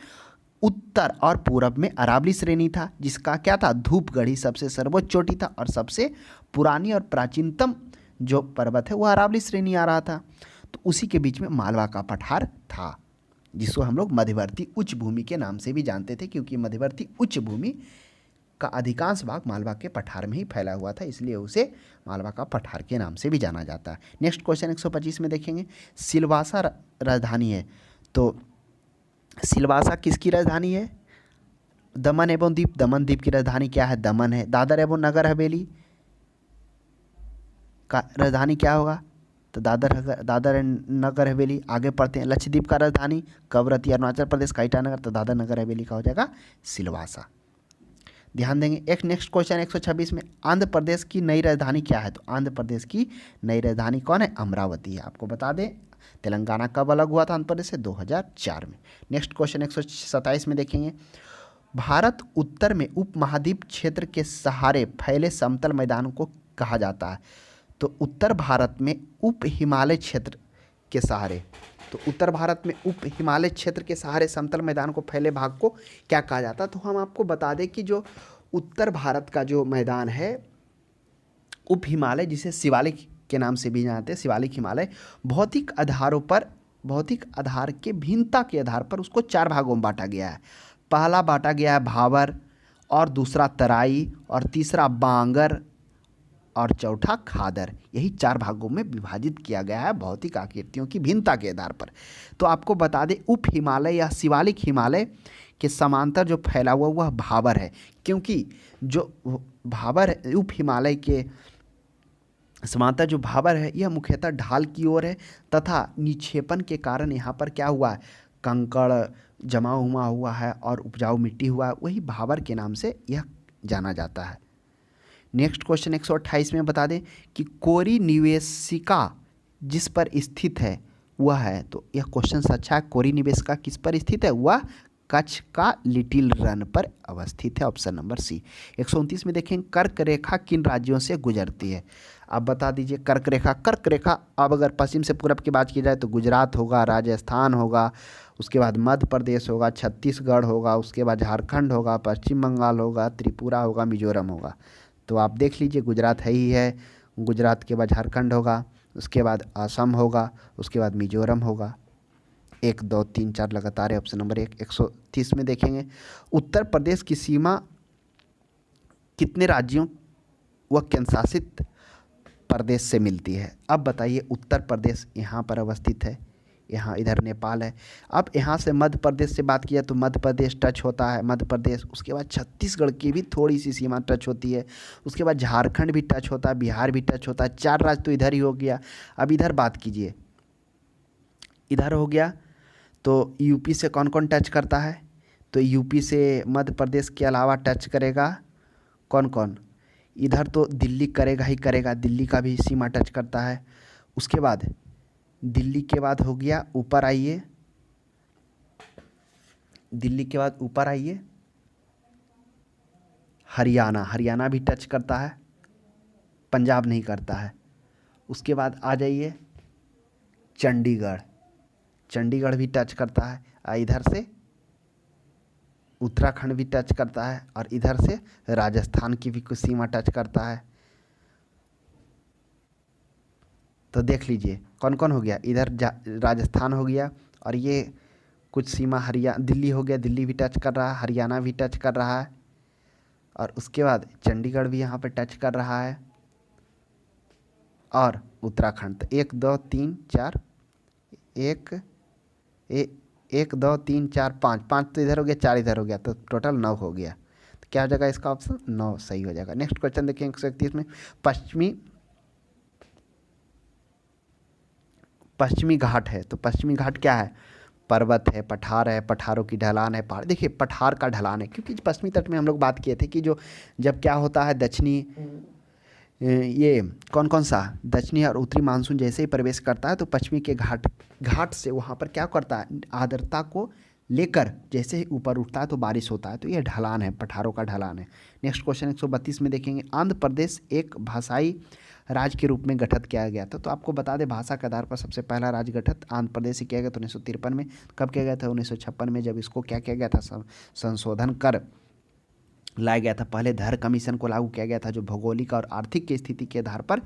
उत्तर और पूरब में अरावली श्रेणी था, जिसका क्या था, धूपगढ़ी सबसे सर्वोच्च चोटी था और सबसे पुरानी और प्राचीनतम जो पर्वत है वह अरावली श्रेणी आ रहा था। तो उसी के बीच में मालवा का पठार था, जिसको हम लोग मध्यवर्ती उच्च भूमि के नाम से भी जानते थे, क्योंकि मध्यवर्ती उच्च भूमि का अधिकांश भाग मालवा के पठार में ही फैला हुआ था, इसलिए उसे मालवा का पठार के नाम से भी जाना जाता है। नेक्स्ट क्वेश्चन 125 में देखेंगे, सिलवासा राजधानी है, तो सिलवासा किसकी राजधानी है? दमन एवं दीप, दमन द्वीप की राजधानी क्या है? दमन है। दादर एवं नगर हवेली का राजधानी क्या होगा? तो दादर नगर हवेली। आगे पढ़ते हैं, लक्षद्वीप का राजधानी कवरत्ती, अरुणाचल प्रदेश का ईटानगर, तो दादर नगर हवेली का हो जाएगा सिलवासा। ध्यान देंगे। एक नेक्स्ट क्वेश्चन 126 में, आंध्र प्रदेश की नई राजधानी क्या है? तो आंध्र प्रदेश की नई राजधानी कौन है? अमरावती है। आपको बता दें तेलंगाना कब अलग हुआ था आंध्र प्रदेश से? 2004 में। नेक्स्ट क्वेश्चन 127 में देखेंगे, भारत उत्तर में उपमहाद्वीप क्षेत्र के सहारे फैले समतल मैदान को कहा जाता है? तो उत्तर भारत में उप हिमालय क्षेत्र के सहारे, तो उत्तर भारत में उप हिमालय क्षेत्र के सहारे समतल मैदान को फैले भाग को क्या कहा जाता है? तो हम आपको बता दें कि जो उत्तर भारत का जो मैदान है उप हिमालय, जिसे शिवालिक के नाम से भी जानते हैं, शिवालिक हिमालय, भौतिक आधारों पर, भौतिक आधार के भिन्नता के आधार पर उसको 4 भागों में बांटा गया है। पहला बांटा गया है भाबर, और दूसरा तराई, और तीसरा बांगर, और चौथा खादर। यही 4 भागों में विभाजित किया गया है भौतिक आकृतियों की भिन्नता के आधार पर। तो आपको बता दें उप हिमालय या शिवालिक हिमालय के समांतर जो फैला हुआ वह भाबर है, क्योंकि जो भाबर है, उप हिमालय के समांतर जो भाबर है यह मुख्यतः ढाल की ओर है, तथा निक्षेपण के कारण यहाँ पर क्या हुआ है, कंकड़ जमा हुआ है और उपजाऊ मिट्टी हुआ है, वही भाबर के नाम से यह जाना जाता है। नेक्स्ट क्वेश्चन 128 में बता दें कि कोरी निवेशिका जिस पर स्थित है वह है, तो यह क्वेश्चन अच्छा है। कोरी निवेशिका किस पर स्थित है? वह कच्छ का लिटिल रन पर अवस्थित है, ऑप्शन नंबर सी। 129 में देखें, कर्क रेखा किन राज्यों से गुजरती है? आप बता दीजिए। कर्क रेखा अब अगर पश्चिम से पूरब की बात की जाए तो गुजरात होगा, राजस्थान होगा, उसके बाद मध्य प्रदेश होगा, छत्तीसगढ़ होगा, उसके बाद झारखंड होगा, पश्चिम बंगाल होगा, त्रिपुरा होगा, मिजोरम होगा। तो आप देख लीजिए, गुजरात है ही है, गुजरात के बाद झारखंड होगा, उसके बाद असम होगा, उसके बाद मिजोरम होगा। 1 2 3 4 लगातार है, ऑप्शन नंबर 1। 130 में देखेंगे, उत्तर प्रदेश की सीमा कितने राज्यों व केंद्र शासित प्रदेश से मिलती है? अब बताइए, उत्तर प्रदेश यहाँ पर अवस्थित है, यहाँ इधर नेपाल है। अब यहाँ से मध्य प्रदेश से बात किया तो मध्य प्रदेश टच होता है, मध्य प्रदेश, उसके बाद छत्तीसगढ़ की भी थोड़ी सी सीमा टच होती है, उसके बाद झारखंड भी टच होता है, बिहार भी टच होता है। 4 राज्य तो इधर ही हो गया। अब इधर बात कीजिए, इधर हो गया तो यूपी से कौन कौन टच करता है? तो यूपी से मध्य प्रदेश के अलावा टच करेगा कौन कौन? इधर तो दिल्ली करेगा ही करेगा, दिल्ली का भी सीमा टच करता है। उसके बाद दिल्ली के बाद हो गया, ऊपर आइए, दिल्ली के बाद ऊपर आइए, हरियाणा भी टच करता है, पंजाब नहीं करता है। उसके बाद आ जाइए चंडीगढ़, चंडीगढ़ भी टच करता है, इधर से उत्तराखंड भी टच करता है, और इधर से राजस्थान की भी कुछ सीमा टच करता है। तो देख लीजिए कौन कौन हो गया, इधर राजस्थान हो गया, और ये कुछ सीमा दिल्ली हो गया, दिल्ली भी टच कर रहा है, हरियाणा भी टच कर रहा है, और उसके बाद चंडीगढ़ भी यहाँ पे टच कर रहा है, और उत्तराखंड। तो 1 2 3 4, 1 2 3 4 5, 5 तो इधर हो गया, 4 इधर हो गया, तो टोटल 9 हो गया। तो क्या हो जाएगा इसका ऑप्शन 9 सही हो जाएगा। नेक्स्ट क्वेश्चन देखिए 131 में, पश्चिमी घाट है। तो पश्चिमी घाट क्या है, पर्वत है, पठार है, पठारों की ढलान है, पहाड़। देखिए पठार का ढलान है, क्योंकि पश्चिमी तट में हम लोग बात किए थे कि जो जब क्या होता है दक्षिणी ये कौन कौन सा दक्षिणी और उत्तरी मानसून जैसे ही प्रवेश करता है तो पश्चिमी के घाट से वहाँ पर क्या करता है, आर्द्रता को लेकर जैसे ही ऊपर उठता है तो बारिश होता है, तो ये ढलान है, पठारों का ढलान है। नेक्स्ट क्वेश्चन 132 में देखेंगे, आंध्र प्रदेश एक भाषाई राज्य के रूप में गठित किया गया था। तो आपको बता दें भाषा के आधार पर सबसे पहला राज्य गठित आंध्र प्रदेश से किया गया था 1953 में। कब किया गया था, 1956 में, जब इसको क्या किया गया था, संशोधन कर लाया गया था। पहले धर कमीशन को लागू किया गया था, जो भौगोलिक और आर्थिक की स्थिति के आधार पर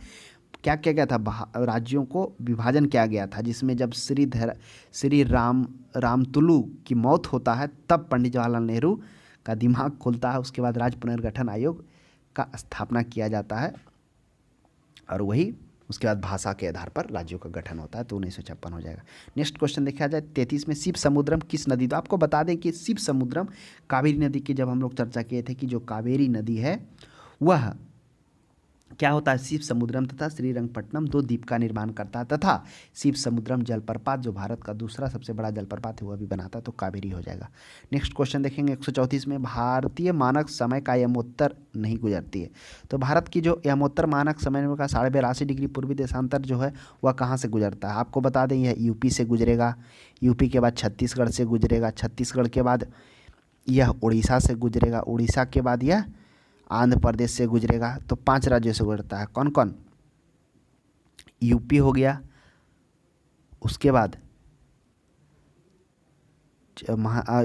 क्या किया गया था, राज्यों को विभाजन किया गया था, जिसमें जब श्री रामतुलु की मौत होता है तब पंडित जवाहरलाल नेहरू का दिमाग खुलता है। उसके बाद राज्य पुनर्गठन आयोग का स्थापना किया जाता है, और वही उसके बाद भाषा के आधार पर राज्यों का गठन होता है, तो 1956 हो जाएगा। नेक्स्ट क्वेश्चन देखा जाए 33 में, शिव समुद्रम किस नदी। तो आपको बता दें कि शिव समुद्रम कावेरी नदी की जब हम लोग चर्चा किए थे कि जो कावेरी नदी है वह क्या होता है, शिव समुद्रम तथा श्रीरंगपट्टनम 2 द्वीप का निर्माण करता है, तथा शिव समुद्रम जलप्रपात जो भारत का दूसरा सबसे बड़ा जलप्रपात है वह भी बनाता है, तो कावेरी हो जाएगा। नेक्स्ट क्वेश्चन देखेंगे 134 में, भारतीय मानक समय का यमोत्तर नहीं गुजरती है। तो भारत की जो यमोत्तर मानक समय का 82.5 डिग्री पूर्वी देशांतर जो है वह कहाँ से गुजरता है। आपको बता दें यह यूपी से गुजरेगा, यूपी के बाद छत्तीसगढ़ से गुजरेगा, छत्तीसगढ़ के बाद यह उड़ीसा से गुजरेगा, उड़ीसा के बाद यह आंध्र प्रदेश से गुजरेगा। तो 5 राज्यों से गुजरता है, कौन कौन, यूपी हो गया, उसके बाद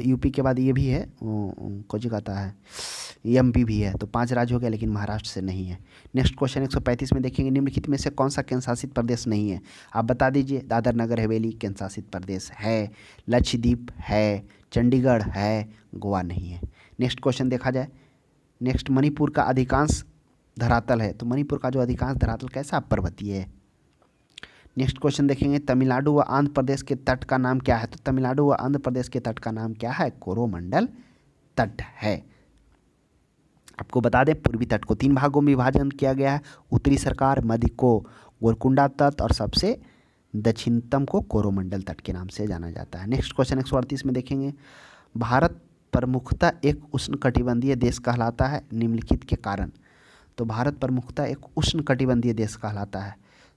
यूपी के बाद ये भी है कुछ कहता है एमपी भी है, तो 5 राज्य हो गया, लेकिन महाराष्ट्र से नहीं है। नेक्स्ट क्वेश्चन 135 में देखेंगे, निम्नलिखित में से कौन सा केंद्र शासित प्रदेश नहीं है। आप बता दीजिए, दादर नगर हवेली केंद्र शासित प्रदेश है, लक्षद्वीप है, चंडीगढ़ है, गोवा नहीं है। नेक्स्ट क्वेश्चन देखा जाए, नेक्स्ट मणिपुर का अधिकांश धरातल है। तो मणिपुर का जो अधिकांश धरातल कैसा, पर्वतीय है। नेक्स्ट क्वेश्चन देखेंगे, तमिलनाडु व आंध्र प्रदेश के तट का नाम क्या है। तो तमिलनाडु व आंध्र प्रदेश के तट का नाम क्या है, कोरोमंडल तट है। आपको बता दें पूर्वी तट को 3 भागों में विभाजन किया गया है, उत्तरी सरकार, मध्य को गोलकुंडा तट, और सबसे दक्षिणतम को कोरोमंडल तट के नाम से जाना जाता है। नेक्स्ट क्वेश्चन 138 में देखेंगे, भारत प्रमुखता एक उष्णकटिबंधीय देश कहलाता है, निम्नलिखित के कारण। तो भारत प्रमुखता एक उष्णकटिबंधीय देश कहलाता है।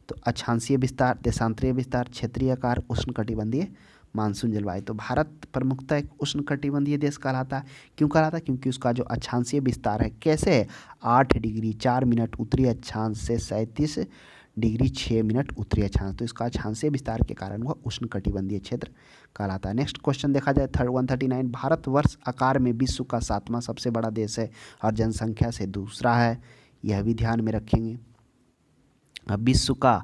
तो अक्षांशीय विस्तार, देशांतरीय विस्तार, क्षेत्रीय आकार, उष्णकटिबंधीय मानसून जलवायु। तो भारत प्रमुखता एक उष्णकटिबंधीय देश कहलाता है। क्यों कहलाता है, क्योंकि उसका जो अक्षांशीय विस्तार है कैसे है, 8 डिग्री 4 मिनट उत्तरी अक्षांश से 37 डिग्री 6 मिनट उत्तरी अक्षांश, तो इसका अक्षांशीय विस्तार के कारण वह उष्णकटिबंधीय क्षेत्र कहलाता है। नेक्स्ट क्वेश्चन देखा जाए 139, भारतवर्ष आकार में विश्व का 7वां सबसे बड़ा देश है और जनसंख्या से दूसरा है, यह भी ध्यान में रखेंगे। अब विश्व का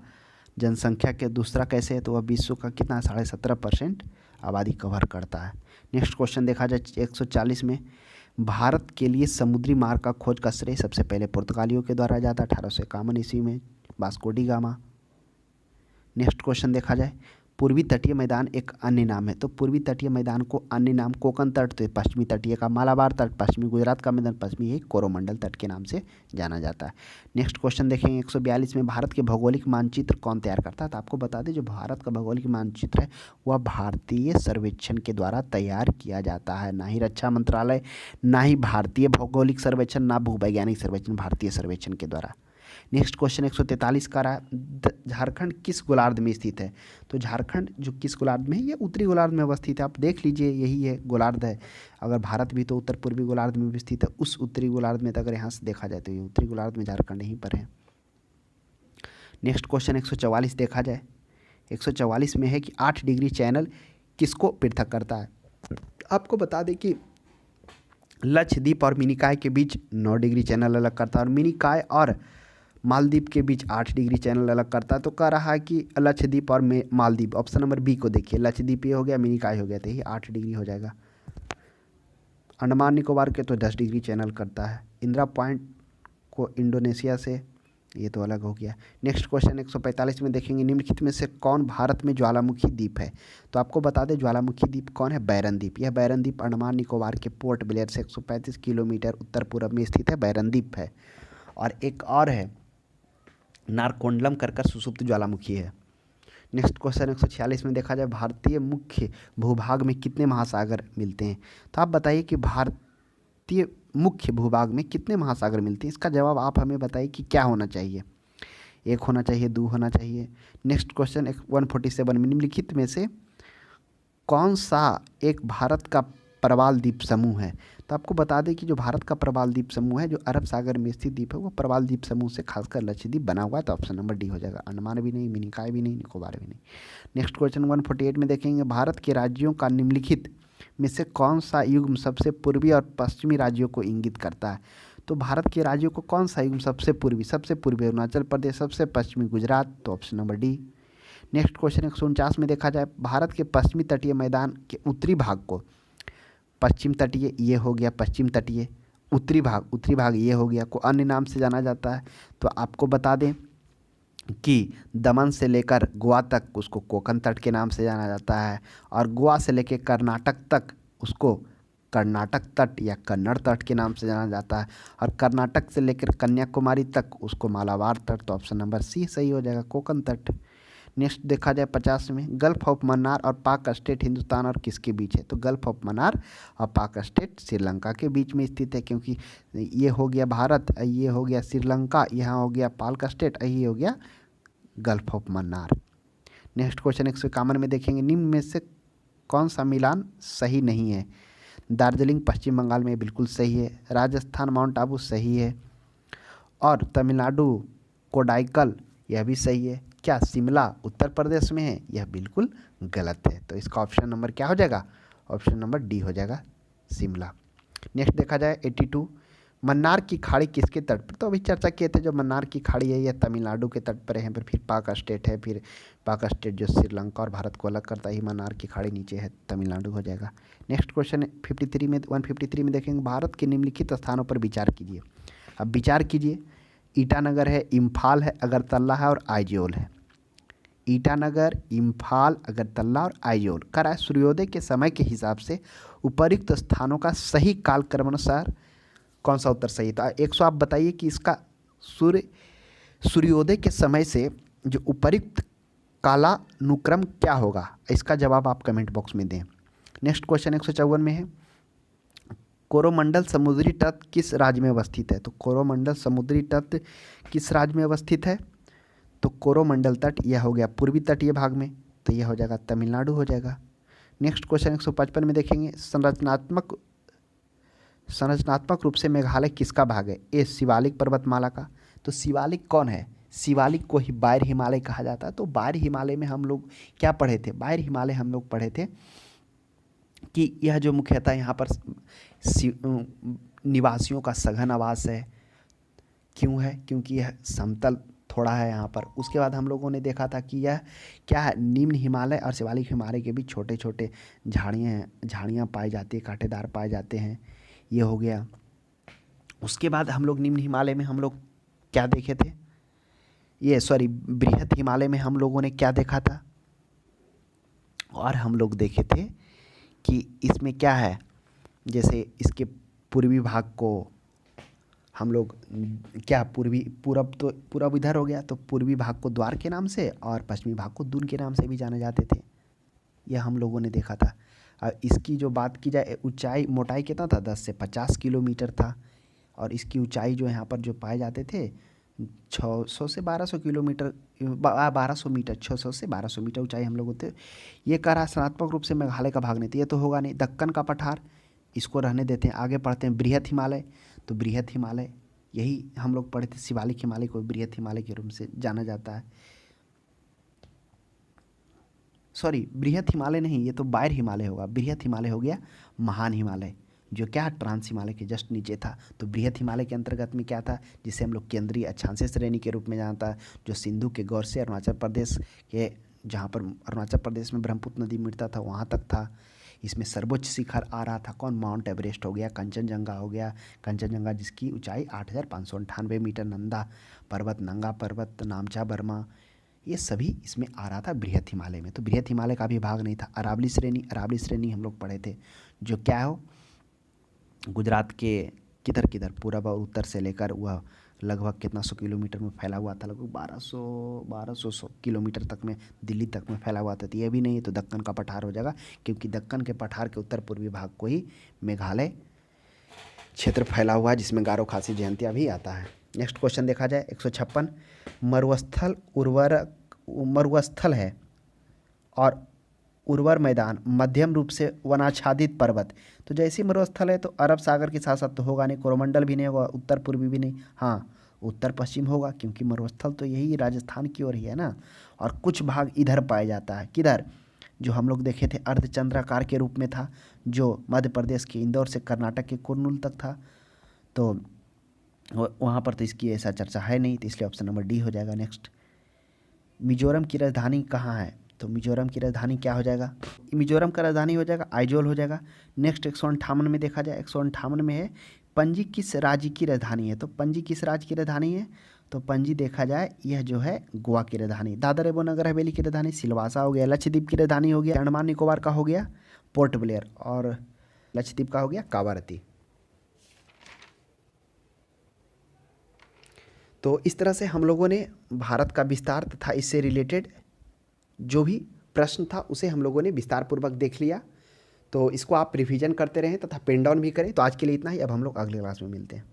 जनसंख्या के दूसरा कैसे है, तो वह विश्व का कितना 17.5% आबादी कवर करता है। नेक्स्ट क्वेश्चन देखा जाए 140 में, भारत के लिए समुद्री मार्ग का खोज का श्रेय सबसे पहले पुर्तगालियों के द्वारा जाता 1851 ईस्वी में, Vasco D gamma. Next question देखा जाए, पूर्वी तटीय मैदान एक अन्य नाम है। तो पूर्वी तटीय मैदान को अन्य नाम कोकण तट, तो पश्चिमी तटीय का मालाबार तट, पश्चिमी गुजरात का मैदान, पश्चिमी ही कोरोमंडल तट के नाम से जाना जाता है। नेक्स्ट क्वेश्चन देखेंगे 142 में, भारत के भौगोलिक मानचित्र कौन तैयार करता है। तो आपको बता दें जो भारत का भौगोलिक मानचित्र है वह भारतीय सर्वेक्षण के द्वारा तैयार किया जाता है, ना ही रक्षा मंत्रालय, ना ही भारतीय भौगोलिक सर्वेक्षण, ना भूवैज्ञानिक सर्वेक्षण, भारतीय सर्वेक्षण के द्वारा। नेक्स्ट क्वेश्चन 143 का रहा, झारखंड किस गोलार्ध में स्थित है। तो झारखंड जो किस गोलार्ध में है, ये उत्तरी गोलार्ध में अवस्थित है। आप देख लीजिए यही है गोलार्ध है, अगर भारत भी तो उत्तर पूर्वी गोलार्ध में भी स्थित है, उस उत्तरी गोलार्ध में तो अगर यहाँ से देखा जाए तो ये उत्तरी गोलार्ध में झारखंड यहीं पर है। नेक्स्ट क्वेश्चन 144 देखा जाए। 144 में है कि 8 डिग्री चैनल किसको पृथक करता है। आपको बता दें कि लक्षद्वीप और मिनिकॉय के बीच 9 डिग्री चैनल अलग करता है और मिनिकॉय और मालदीव के बीच 8 डिग्री चैनल अलग करता है। तो कह रहा है कि लक्षद्वीप और मालदीव, ऑप्शन नंबर बी को देखिए, लक्षद्वीप ये हो गया, मिनिकॉय हो गया, तो ये 8 डिग्री हो जाएगा। अंडमान निकोबार के तो 10 डिग्री चैनल करता है। इंदिरा पॉइंट को इंडोनेशिया से, ये तो अलग हो गया। नेक्स्ट क्वेश्चन 145 में देखेंगे, निम्नलिखित में से कौन भारत में ज्वालामुखी द्वीप है। तो आपको बता दें ज्वालामुखी द्वीप कौन है, बैरन द्वीप। यह बैरन द्वीप अंडमान निकोबार के पोर्ट ब्लेयर से 135 किलोमीटर उत्तर पूर्व में स्थित है, बैरन द्वीप है। और एक और है नारकोंडलम कर सुसुप्त ज्वालामुखी है। नेक्स्ट क्वेश्चन 146 में देखा जाए, भारतीय मुख्य भूभाग में कितने महासागर मिलते हैं। तो आप बताइए कि भारतीय मुख्य भूभाग में कितने महासागर मिलते हैं। इसका जवाब आप हमें बताइए कि क्या होना चाहिए, 1 होना चाहिए, 2 होना चाहिए। नेक्स्ट क्वेश्चन 147 में निम्नलिखित में से कौन सा एक भारत का प्रवाल द्वीप समूह है। तो आपको बता दें कि जो भारत का प्रवाल द्वीप समूह है, जो अरब सागर में स्थित द्वीप है, वो प्रवाल द्वीप समूह से खासकर लक्षद्वीप बना हुआ है। तो ऑप्शन नंबर डी हो जाएगा, अंडमान भी नहीं, मिनिकॉय भी नहीं, निकोबार भी नहीं। नेक्स्ट क्वेश्चन 148 में देखेंगे, भारत के राज्यों का निम्नलिखित में से कौन सा युग्म सबसे पूर्वी और पश्चिमी राज्यों को इंगित करता है। तो भारत के राज्यों को कौन सा युग्म सबसे पूर्वी अरुणाचल प्रदेश, सबसे पश्चिमी गुजरात, तो option number D. Next question 149 में देखा जाए, भारत के पश्चिमी तटीय मैदान के उत्तरी भाग को, पश्चिम तटीय ये हो गया पश्चिम तटीय, उत्तरी भाग ये हो गया, को अन्य नाम से जाना जाता है। तो आपको बता दें कि दमन से लेकर गोवा तक उसको कोंकण तट के नाम से जाना जाता है, और गोवा से लेकर कर्नाटक तक उसको कर्नाटक तट या कन्नड़ तट के नाम से जाना जाता है, और कर्नाटक से लेकर कन्याकुमारी तक उसको मालाबार तट, तो ऑप्शन नंबर सी सही हो जाएगा, कोंकण तट। नेक्स्ट देखा जाए 50 में, गल्फ ऑफ मन्नार और पाक स्टेट हिंदुस्तान और किसके बीच है। तो गल्फ ऑफ मन्नार और पाक स्टेट श्रीलंका के बीच में स्थित है, क्योंकि ये हो गया भारत, ये हो गया श्रीलंका, यहाँ हो गया पाक स्टेट, ये हो गया gulf of Mannar. Next question 151 में देखेंगे, निम्न में से कौन सा मिलान सही नहीं है। दार्जिलिंग पश्चिम बंगाल में बिल्कुल सही है, राजस्थान माउंट आबू सही है, और तमिलनाडु कोडाइकल यह भी सही है। क्या शिमला उत्तर प्रदेश में है, यह बिल्कुल गलत है। तो इसका ऑप्शन नंबर क्या हो जाएगा, ऑप्शन नंबर डी हो जाएगा, शिमला। नेक्स्ट देखा जाए 82, मन्नार की खाड़ी किसके तट पर। तो अभी चर्चा किए थे, जो मन्नार की खाड़ी है यह तमिलनाडु के तट पर है, फिर पाक स्टेट है, फिर पाक स्टेट जो श्रीलंका और भारत को अलग करता है, मन्नार की खाड़ी नीचे है, तमिलनाडु हो जाएगा। नेक्स्ट क्वेश्चन 153 में देखेंगे, भारत के निम्नलिखित स्थानों पर विचार कीजिए। अब विचार कीजिए, ईटानगर है, इम्फाल है, अगरतला है और आइजोल है। ईटानगर, इम्फाल, अगरतला और आइजोल। कर है सूर्योदय के समय के हिसाब से उपयुक्त स्थानों का सही काल क्रमानुसार कौन सा उत्तर सही था। 100 आप बताइए कि इसका सूर्योदय के समय से जो उपयुक्त कालानुक्रम क्या होगा। इसका जवाब आप कमेंट बॉक्स में दें। नेक्स्ट क्वेश्चन 154 में है, कोरोमंडल समुद्री तट किस राज्य में अवस्थित है। तो कोरोमंडल समुद्री तट किस राज्य में अवस्थित है। तो कोरोमंडल तट यह हो गया पूर्वी तटीय भाग में, तो यह हो जाएगा तमिलनाडु हो जाएगा। नेक्स्ट क्वेश्चन 155 में देखेंगे, संरचनात्मक रूप से मेघालय किसका भाग है। ए शिवालिक पर्वतमाला का। तो शिवालिक कौन है, शिवालिक को ही बायर हिमालय कहा जाता है। तो बायर हिमालय में हम लोग क्या पढ़े थे, बायर हिमालय हम लोग पढ़े थे कि यह जो मुख्यतः यहाँ पर निवासियों का सघन आवास है। क्यों है, क्योंकि यह समतल थोड़ा है यहाँ पर। उसके बाद हम लोगों ने देखा था कि यह क्या है, निम्न हिमालय और शिवालिक हिमालय के बीच छोटे छोटे झाड़ियाँ पाई जाती है, कांटेदार पाए जाते हैं, ये हो गया। उसके बाद हम लोग निम्न हिमालय में हम लोग क्या देखे थे, बृहत हिमालय में हम लोगों ने क्या देखा था, और हम लोग देखे थे कि इसमें क्या है, जैसे इसके पूर्वी भाग को हम लोग क्या पूरब इधर हो गया, तो पूर्वी भाग को द्वार के नाम से और पश्चिमी भाग को दून के नाम से भी जाने जाते थे, यह हम लोगों ने देखा था। और इसकी जो बात की जाए, मोटाई कितना था, 10 से 50 किलोमीटर था, और इसकी ऊंचाई जो यहाँ पर जो पाए जाते थे 600 से 1200 किलोमीटर, 1200 मीटर, 600 से 1200 मीटर ऊंचाई हम लोग होते। ये कह रहा संरचनात्मक रूप से मेघालय का भाग नहीं था, ये तो होगा नहीं। दक्कन का पठार, इसको रहने देते हैं। आगे पढ़ते हैं बृहत हिमालय। तो बृहत हिमालय यही हम लोग पढ़े थे। शिवालिक हिमालय को बृहत हिमालय के रूप से जाना जाता है। सॉरी, बृहत हिमालय नहीं, ये तो बायर हिमालय होगा। बृहत हिमालय हो गया महान हिमालय, जो क्या ट्रांस हिमालय के जस्ट नीचे था। तो बृहत हिमालय के अंतर्गत में क्या था, जिसे हम लोग केंद्रीय अक्षांशीय श्रेणी के रूप में जानता है, जो सिंधु के गौर से अरुणाचल प्रदेश के, जहाँ पर अरुणाचल प्रदेश में ब्रह्मपुत्र नदी मिलता था, वहाँ तक था। इसमें सर्वोच्च शिखर आ रहा था कौन, माउंट एवरेस्ट हो गया, कंचनजंगा हो गया। कंचनजंगा जिसकी ऊंचाई 8,598 मीटर, नंगा पर्वत, नामचा बर्मा, ये सभी इसमें आ रहा था बृहत हिमालय में। तो बृहत हिमालय का भी भाग नहीं था। अरावली श्रेणी हम लोग पढ़े थे, जो क्या हो, गुजरात के किधर किधर पूर्व और उत्तर से लेकर वह लगभग कितना 100 किलोमीटर में फैला हुआ था, लगभग 1200 किलोमीटर तक में, दिल्ली तक में फैला हुआ था। तो ये भी नहीं है तो दक्कन का पठार हो जाएगा, क्योंकि दक्कन के पठार के उत्तर पूर्वी भाग को ही मेघालय क्षेत्र फैला हुआ है, जिसमें गारो खासी जयंतिया भी आता है। नेक्स्ट क्वेश्चन देखा जाए 156, मरुस्थल है और उर्वर मैदान, मध्यम रूप से वनाच्छादित पर्वत। तो जैसे ही मरुस्थल है तो अरब सागर के साथ साथ तो होगा नहीं, कोरोमंडल भी नहीं होगा, उत्तर पूर्वी भी नहीं, हाँ उत्तर पश्चिम होगा, क्योंकि मरुस्थल तो यही राजस्थान की ओर ही है ना। और कुछ भाग इधर पाया जाता है, किधर, जो हम लोग देखे थे अर्धचंद्राकार के रूप में था, जो मध्य प्रदेश के इंदौर से कर्नाटक के कुर्नूल तक था। तो वहाँ पर तो इसकी ऐसा चर्चा है नहीं, तो इसलिए ऑप्शन नंबर डी हो जाएगा। नेक्स्ट, मिजोरम की राजधानी कहाँ है, तो मिजोरम की राजधानी क्या हो जाएगा, मिजोरम का राजधानी हो जाएगा आइजोल हो जाएगा। नेक्स्ट 158 में देखा जाए, 158 में है पणजी किस राज्य की राजधानी है, तो पणजी किस राज्य की राजधानी है, तो पणजी देखा जाए यह जो है गोवा की राजधानी, दादर एवं नगर हवेली की राजधानी सिलवासा हो गया, लक्षद्वीप की राजधानी हो गया अंडमान निकोबार का हो गया पोर्ट ब्लेयर, और लक्षद्वीप का हो गया कावारती। तो इस तरह से हम लोगों ने भारत का विस्तार तथा इससे रिलेटेड जो भी प्रश्न था उसे हम लोगों ने विस्तार पूर्वक देख लिया। तो इसको आप रिवीजन करते रहें तथा पेन डाउन भी करें। तो आज के लिए इतना ही, अब हम लोग अगले क्लास में मिलते हैं।